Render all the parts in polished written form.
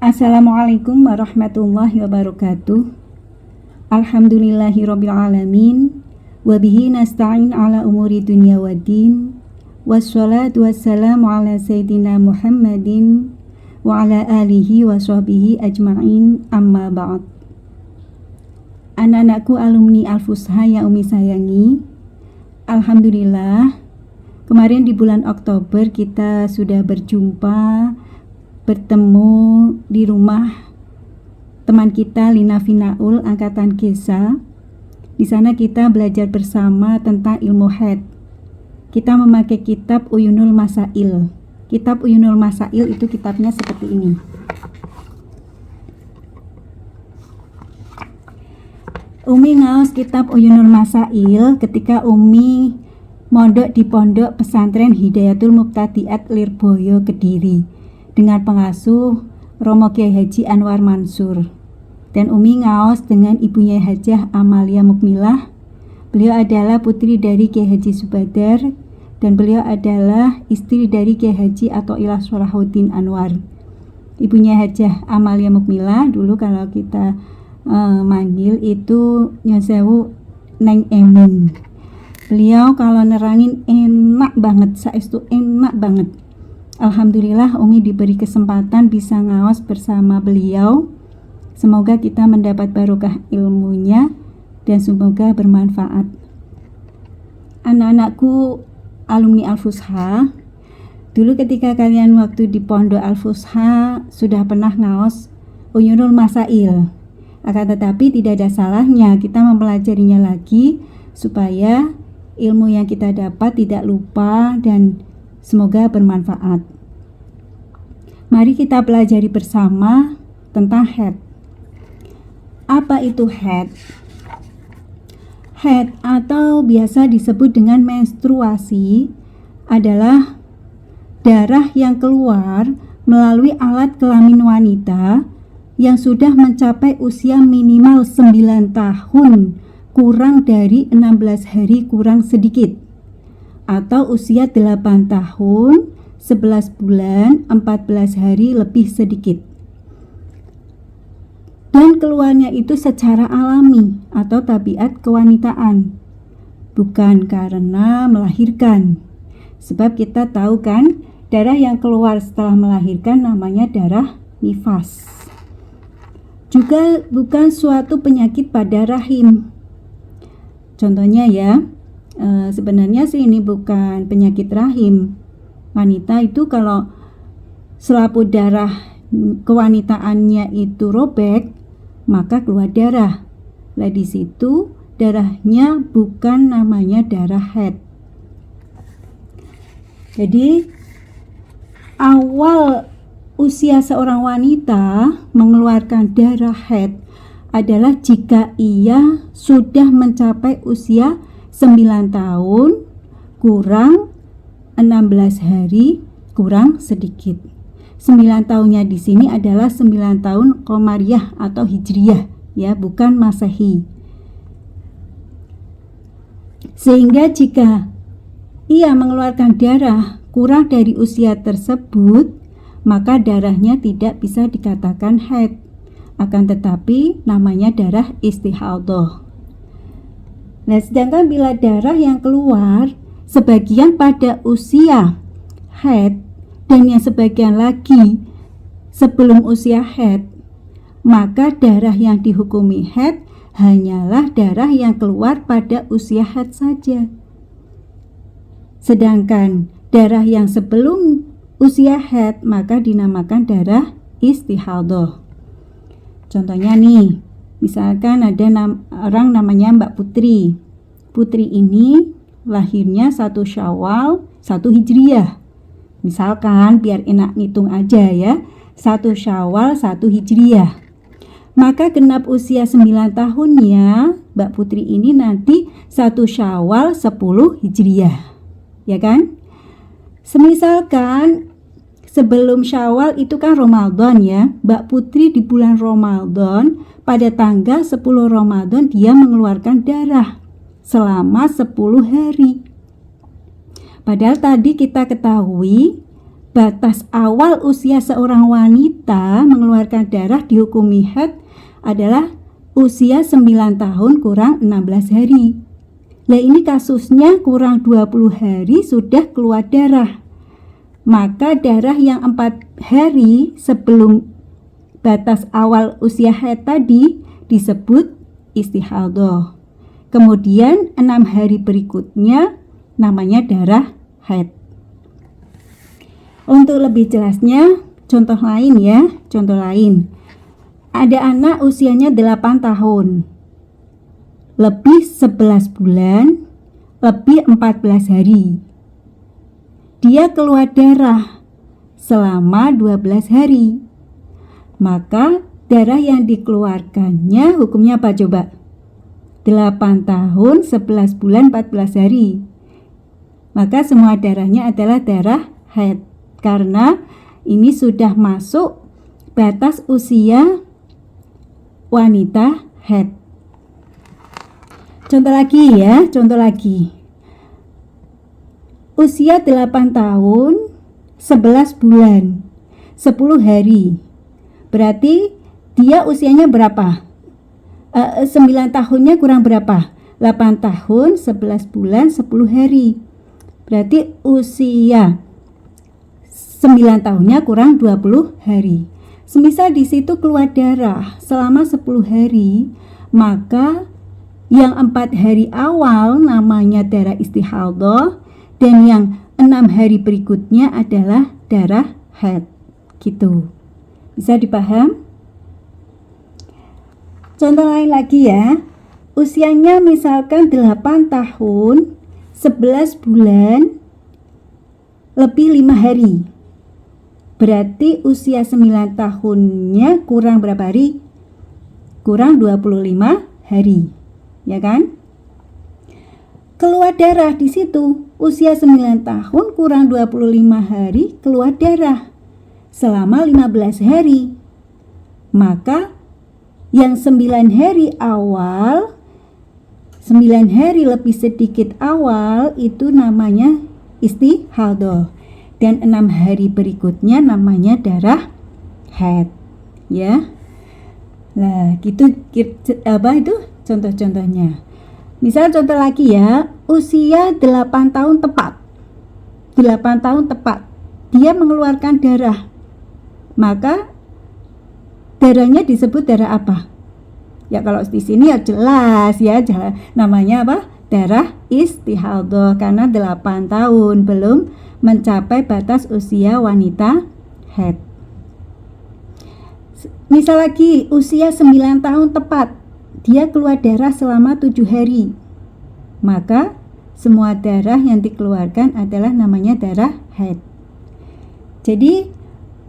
Assalamualaikum warahmatullahi wabarakatuh. Alhamdulillahirabbil alamin wa bihi nasta'in ala umuri dunya waddin. Wassalatu wassalamu ala sayyidina Muhammadin wa ala alihi wa sahbihi ajma'in, amma ba'd. Anak-anakku alumni Al-Fusha yang Umi sayangi, alhamdulillah kemarin di bulan Oktober kita sudah bertemu di rumah teman kita Lina Finaul angkatan Gesa. Di sana kita belajar bersama tentang ilmu haid. Kita memakai kitab Uyunul Masail. Kitab Uyunul Masail itu kitabnya seperti ini. Umi ngaos kitab Uyunul Masail ketika Umi mondok di pondok pesantren Hidayatul Mubtadiat Lirboyo Kediri dengan pengasuh Romo Kiai Haji Anwar Mansur. Dan Umi ngaos dengan ibunya Hajah Amalia Mukmilah. Beliau adalah putri dari Kiai Haji Subadar dan beliau adalah istri dari Kiai Haji Athoillah Sholahuddin Anwar. Ibunya Hajah Amalia Mukmilah dulu kalau kita manggil itu nyosewu Neng Emin. Beliau kalau nerangin enak banget, saestu enak banget. Alhamdulillah Umi diberi kesempatan bisa ngaos bersama beliau. Semoga kita mendapat barokah ilmunya dan semoga bermanfaat. Anak-anakku alumni Al-Fusha, dulu ketika kalian waktu di pondok Al-Fusha sudah pernah ngaos Uyunul Masail. Akan tetapi tidak ada salahnya kita mempelajarinya lagi supaya ilmu yang kita dapat tidak lupa dan semoga bermanfaat. Mari kita pelajari bersama tentang haid. Apa itu haid? Haid atau biasa disebut dengan menstruasi adalah darah yang keluar melalui alat kelamin wanita yang sudah mencapai usia minimal 9 tahun kurang dari 16 hari kurang sedikit, atau usia 8 tahun 11 bulan 14 hari lebih sedikit, dan keluarnya itu secara alami atau tabiat kewanitaan, bukan karena melahirkan. Sebab kita tahu kan, darah yang keluar setelah melahirkan namanya darah nifas. Juga bukan suatu penyakit pada rahim. Contohnya ya, sebenarnya sih ini bukan penyakit rahim. Wanita itu kalau selaput darah kewanitaannya itu robek, maka keluar darah. Lah di situ darahnya bukan namanya darah haid. Jadi awal usia seorang wanita mengeluarkan darah haid adalah jika ia sudah mencapai usia 9 tahun kurang 16 hari kurang sedikit. 9 tahunnya di sini adalah 9 tahun Qamariyah atau Hijriyah ya, bukan Masehi. Sehingga jika ia mengeluarkan darah kurang dari usia tersebut, maka darahnya tidak bisa dikatakan haid, akan tetapi namanya darah istihadhah. Nah, sedangkan bila darah yang keluar sebagian pada usia haid dan yang sebagian lagi sebelum usia haid, maka darah yang dihukumi haid hanyalah darah yang keluar pada usia haid saja. Sedangkan darah yang sebelum usia haid maka dinamakan darah istihadhah. Contohnya nih, misalkan ada orang namanya Mbak Putri. Putri ini lahirnya 1 Syawal 1 Hijriyah. Misalkan biar enak ngitung aja ya, 1 Syawal 1 Hijriyah. Maka genap usia 9 tahunnya Mbak Putri ini nanti 1 Syawal 10 Hijriyah. Ya kan? Semisalkan sebelum Syawal itu kan Ramadan ya, Mbak Putri di bulan Ramadan pada tanggal 10 Ramadan dia mengeluarkan darah selama 10 hari. Padahal tadi kita ketahui batas awal usia seorang wanita mengeluarkan darah dihukumi haid adalah usia 9 tahun kurang 16 hari. Nah, ini kasusnya kurang 20 hari sudah keluar darah. Maka darah yang 4 hari sebelum batas awal usia haid tadi disebut istihadhah. Kemudian 6 hari berikutnya namanya darah haid. Untuk lebih jelasnya, contoh lain ya, contoh lain. Ada anak usianya 8 tahun, lebih 11 bulan, lebih 14 hari. Dia keluar darah selama 12 hari. Maka darah yang dikeluarkannya hukumnya apa coba? 8 tahun, 11 bulan, 14 hari. Maka semua darahnya adalah darah haid. Karena ini sudah masuk batas usia wanita haid. Contoh lagi ya, contoh lagi. Usia 8 tahun, 11 bulan, 10 hari. Berarti dia usianya berapa? 9 tahunnya kurang berapa? 8 tahun, 11 bulan, 10 hari. Berarti usia 9 tahunnya kurang 20 hari. Semisal di situ keluar darah selama 10 hari, maka yang 4 hari awal namanya darah istihadhah dan yang 6 hari berikutnya adalah darah haid. Gitu. Bisa dipaham? Contoh lain lagi ya. Usianya misalkan 8 tahun, 11 bulan, lebih 5 hari. Berarti usia 9 tahunnya kurang berapa hari? Kurang 25 hari. Ya kan? Keluar darah di situ. Usia 9 tahun kurang 25 hari keluar darah selama 15 hari. Maka yang 9 hari awal, 9 hari lebih sedikit awal itu namanya istihadhah. Dan 6 hari berikutnya namanya darah haid. Ya. Nah, gitu apa itu contoh-contohnya. Misal contoh lagi ya, usia 8 tahun tepat. 8 tahun tepat. Dia mengeluarkan darah. Maka darahnya disebut darah apa? Ya kalau di sini ya jelas ya, namanya apa? Darah istihadhah karena 8 tahun belum mencapai batas usia wanita haid. Misal lagi usia 9 tahun tepat, dia keluar darah selama 7 hari. Maka semua darah yang dikeluarkan adalah namanya darah haid. Jadi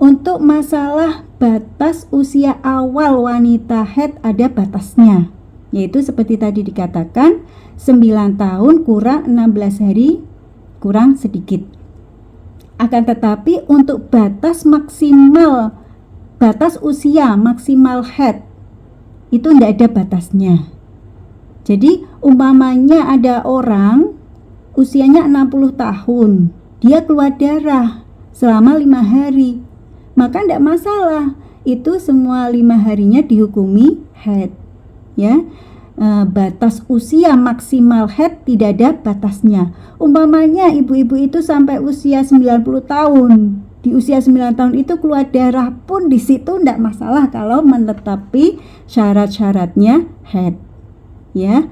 untuk masalah batas usia awal wanita haid ada batasnya, yaitu seperti tadi dikatakan 9 tahun kurang 16 hari kurang sedikit. Akan tetapi untuk batas maksimal, batas usia maksimal haid itu tidak ada batasnya. Jadi umpamanya ada orang usianya 60 tahun, dia keluar darah selama 5 hari, maka tidak masalah, itu semua 5 harinya dihukumi haid. Ya, batas usia maksimal haid tidak ada batasnya. Umpamanya ibu-ibu itu sampai usia 90 tahun, di usia 9 tahun itu keluar darah pun di situ tidak masalah kalau menetapi syarat-syaratnya haid. Ya.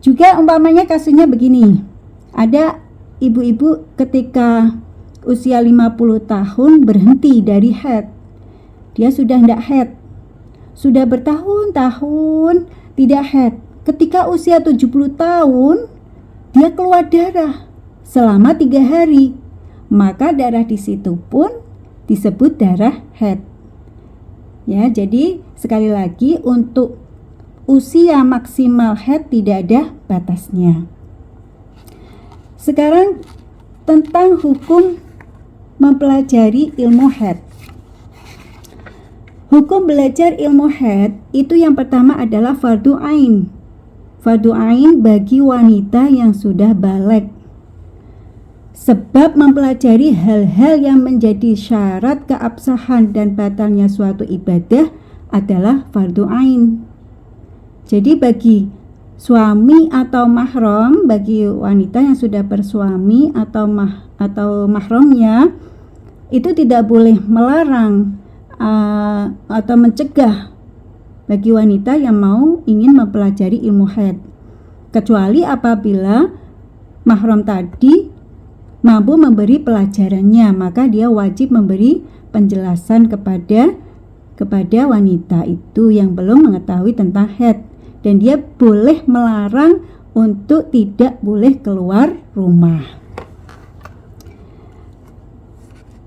Juga umpamanya kasusnya begini. Ada ibu-ibu ketika usia 50 tahun berhenti dari haid. Dia sudah tidak haid. Sudah bertahun-tahun tidak haid. Ketika usia 70 tahun dia keluar darah selama 3 hari. Maka darah di situ pun disebut darah haid. Ya, jadi sekali lagi untuk usia maksimal haid tidak ada batasnya. Sekarang tentang hukum mempelajari ilmu haid. Hukum belajar ilmu haid itu yang pertama adalah fardu ain. Fardu ain bagi wanita yang sudah baligh. Sebab mempelajari hal-hal yang menjadi syarat keabsahan dan batalnya suatu ibadah adalah fardu ain. Jadi bagi suami atau mahram, bagi wanita yang sudah bersuami atau mahramnya, itu tidak boleh melarang atau mencegah bagi wanita yang ingin mempelajari ilmu haid, kecuali apabila mahram tadi mampu memberi pelajarannya, maka dia wajib memberi penjelasan kepada wanita itu yang belum mengetahui tentang haid, dan dia boleh melarang untuk tidak boleh keluar rumah.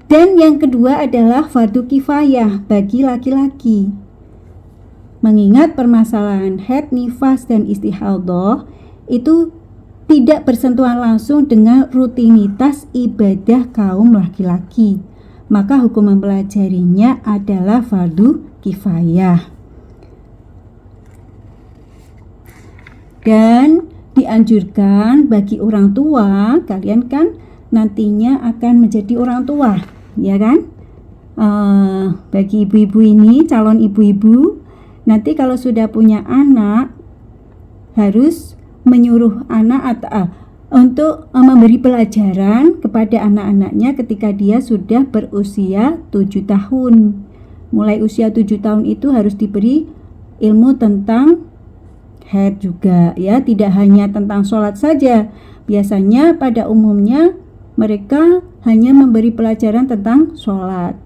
Dan yang kedua adalah fardu kifayah bagi laki-laki. Mengingat permasalahan haid, nifas, dan istihadah itu tidak bersentuhan langsung dengan rutinitas ibadah kaum laki-laki, maka hukum mempelajarinya adalah fardu kifayah. Dan dianjurkan bagi orang tua, kalian kan nantinya akan menjadi orang tua, ya kan? Bagi ibu-ibu ini, calon ibu-ibu, nanti kalau sudah punya anak, harus menyuruh anak untuk memberi pelajaran kepada anak-anaknya ketika dia sudah berusia 7 tahun. Mulai usia 7 tahun itu harus diberi ilmu tentang haid juga, ya, tidak hanya tentang sholat saja. Biasanya pada umumnya mereka hanya memberi pelajaran tentang sholat.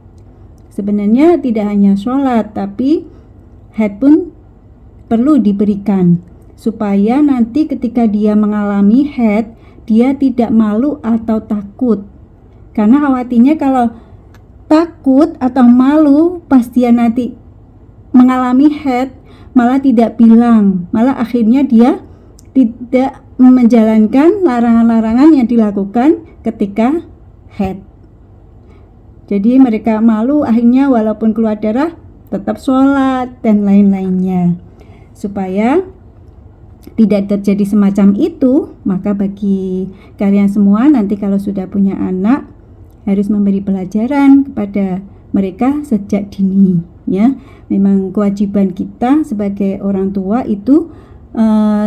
Sebenarnya tidak hanya sholat, tapi haid pun perlu diberikan, supaya nanti ketika dia mengalami haid, dia tidak malu atau takut. Karena khawatirnya kalau takut atau malu pas dia nanti mengalami haid, malah tidak bilang, malah akhirnya dia tidak menjalankan larangan-larangan yang dilakukan ketika haid. Jadi mereka malu, akhirnya walaupun keluar darah tetap sholat dan lain-lainnya. Supaya tidak terjadi semacam itu, maka bagi kalian semua nanti kalau sudah punya anak, harus memberi pelajaran kepada mereka sejak dini, ya. Memang kewajiban kita sebagai orang tua itu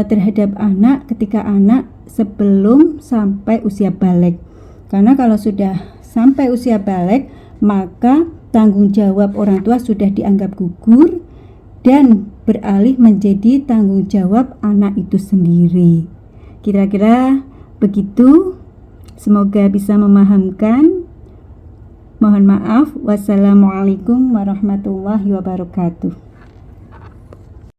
terhadap anak ketika anak sebelum sampai usia balik. Karena kalau sudah sampai usia balik, maka tanggung jawab orang tua sudah dianggap gugur dan beralih menjadi tanggung jawab anak itu sendiri. Kira-kira begitu. Semoga bisa memahamkan. Mohon maaf. Wassalamualaikum warahmatullahi wabarakatuh.